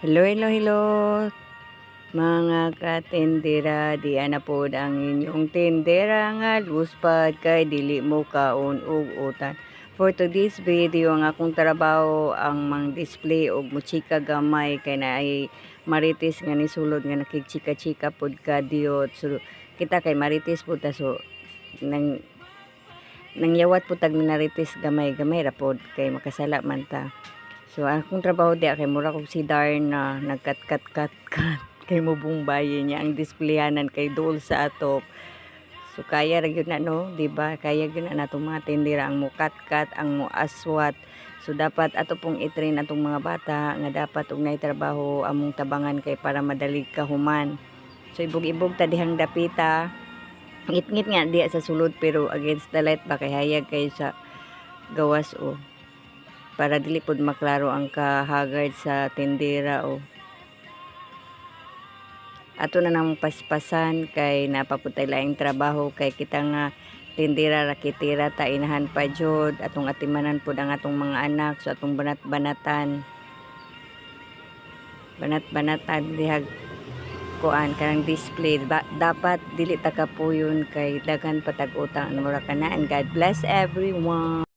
Hello, hello, hello, mga katindera, diyan na po ang inyong tindera nga luspad kay dili mo kaon og utan. For today's video, ang akong trabaho ang mang-display og muchika gamay kay naay marites nga nisulod nga nakigchika-chika pod ka diot. So kita kay marites pod ta so nang nangyawat po tag minarites gamay-gamay ra pod kay makasala man ta. So akong trabaho di kay mura kog si Darna nagkat-kat-kat-kat kay mubong bayi niya ang displeyanan kay dol sa atop. So kaya ra gyud na no, di ba? Kaya gyud na natong mga tindera ang mukat-kat, ang muaswat. So dapat ato pong i-train atong mga bata nga dapat og nay trabaho among tabangan kay para madali kahuman. So ibog-ibog ta dihang dapita. Ngit-ngit nga diya sa sulod pero against the light ba kay hayag kay sa gawas o. Para dili pod maklaro ang kahagard sa tindera o. Ato na nang paspasan kay napaputay laing trabaho kay kita nga tindera rakitira ta inahan pa jud atong atimanan pod ang atong mga anak so atong banat-banatan dihag kuan kanang display dapat dili ta kapuyon kay daghan patag utang mura kana and God bless everyone.